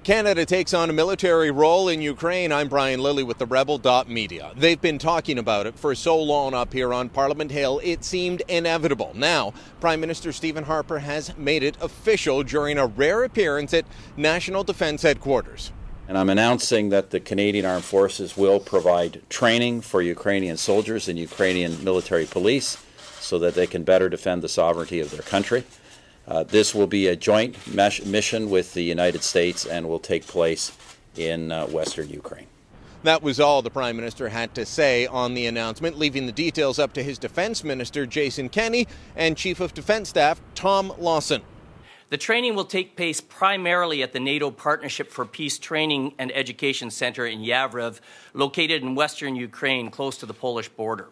Canada takes on a military role in Ukraine. I'm Brian Lilley with TheRebel.media. They've been talking about it for so long up here on Parliament Hill, it seemed inevitable. Now, Prime Minister Stephen Harper has made it official during a rare appearance at National Defence Headquarters. And I'm announcing that the Canadian Armed Forces will provide training for Ukrainian soldiers and Ukrainian military police so that they can better defend the sovereignty of their country. This will be a joint mission with the United States and will take place in western Ukraine. That was all the Prime Minister had to say on the announcement, leaving the details up to his Defence Minister, Jason Kenney, and Chief of Defence Staff, Tom Lawson. The training will take place primarily at the NATO Partnership for Peace Training and Education Centre in Yavoriv, located in western Ukraine, close to the Polish border.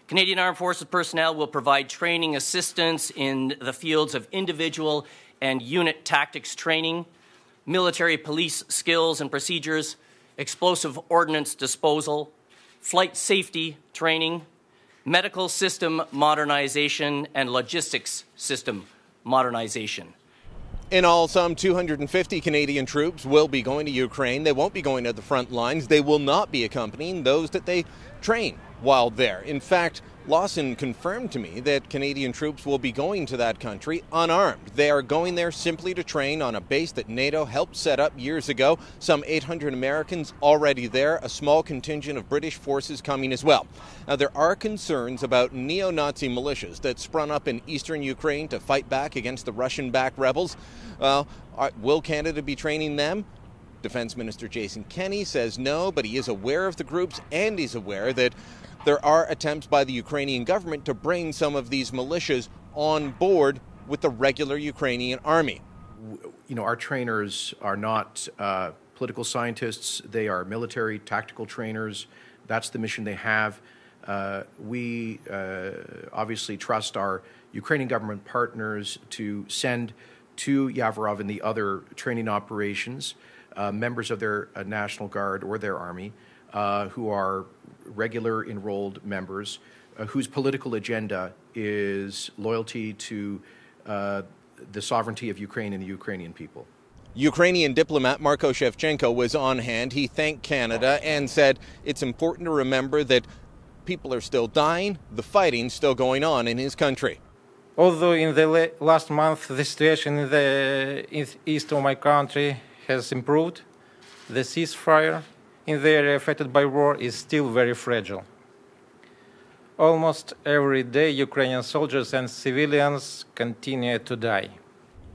Canadian Armed Forces personnel will provide training assistance in the fields of individual and unit tactics training, military police skills and procedures, explosive ordnance disposal, flight safety training, medical system modernization, and logistics system modernization. In all, some 250 Canadian troops will be going to Ukraine. They won't be going to the front lines. They will not be accompanying those that they train while there. In fact, Lawson confirmed to me that Canadian troops will be going to that country unarmed. They are going there simply to train on a base that NATO helped set up years ago. Some 800 Americans already there, a small contingent of British forces coming as well. Now, there are concerns about neo-Nazi militias that sprung up in eastern Ukraine to fight back against the Russian-backed rebels. Well, will Canada be training them? Defense Minister Jason Kenney says no, but he is aware of the groups and he's aware that there are attempts by the Ukrainian government to bring some of these militias on board with the regular Ukrainian army. You know, our trainers are not political scientists. They are military tactical trainers. That's the mission they have. We obviously trust our Ukrainian government partners to send to Yavoriv and the other training operations members of their National Guard or their army who are regular enrolled members whose political agenda is loyalty to the sovereignty of Ukraine and the Ukrainian people. Ukrainian diplomat Marko Shevchenko was on hand. He thanked Canada and said it's important to remember that people are still dying, the fighting's still going on in his country. Although in the last month the situation in the east of my country has improved, the ceasefire in the area affected by war is still very fragile. Almost every day, Ukrainian soldiers and civilians continue to die.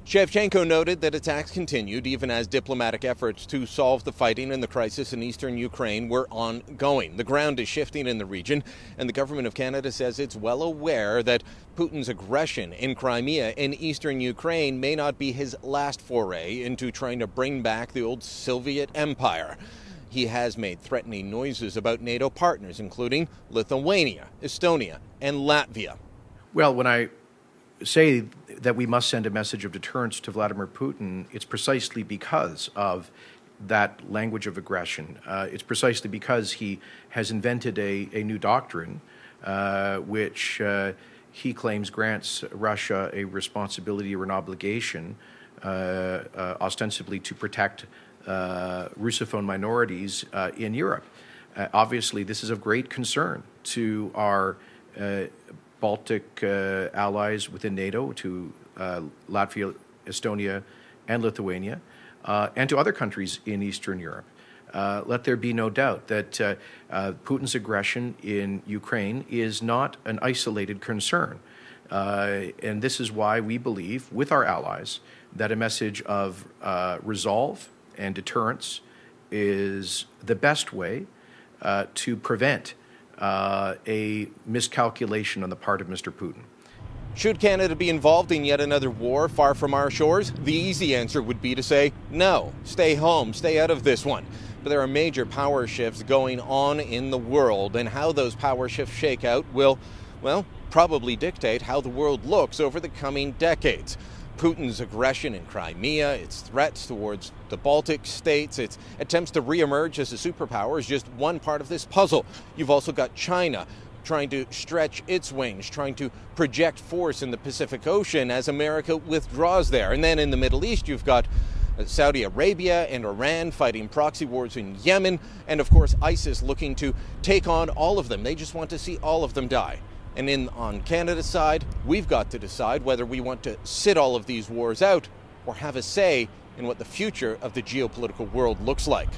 Shevchenko noted that attacks continued even as diplomatic efforts to solve the fighting and the crisis in eastern Ukraine were ongoing. The ground is shifting in the region, and the government of Canada says it's well aware that Putin's aggression in Crimea in eastern Ukraine may not be his last foray into trying to bring back the old Soviet empire. He has made threatening noises about NATO partners, including Lithuania, Estonia, and Latvia. Well, when I say that we must send a message of deterrence to Vladimir Putin, it's precisely because of that language of aggression. It's precisely because he has invented a new doctrine which he claims grants Russia a responsibility or an obligation ostensibly to protect Russophone minorities in Europe. Obviously, this is of great concern to our Baltic allies within NATO, to Latvia, Estonia, and Lithuania, and to other countries in Eastern Europe. Let there be no doubt that Putin's aggression in Ukraine is not an isolated concern. And this is why we believe, with our allies, that a message of resolve and deterrence is the best way to prevent a miscalculation on the part of Mr. Putin. Should Canada be involved in yet another war far from our shores? The easy answer would be to say no, stay home, stay out of this one. But there are major power shifts going on in the world, and how those power shifts shake out will, well, probably dictate how the world looks over the coming decades. Putin's aggression in Crimea, its threats towards the Baltic states, its attempts to reemerge as a superpower is just one part of this puzzle. You've also got China trying to stretch its wings, trying to project force in the Pacific Ocean as America withdraws there. And then in the Middle East, you've got Saudi Arabia and Iran fighting proxy wars in Yemen, and of course ISIS looking to take on all of them. They just want to see all of them die. And on Canada's side, we've got to decide whether we want to sit all of these wars out or have a say in what the future of the geopolitical world looks like.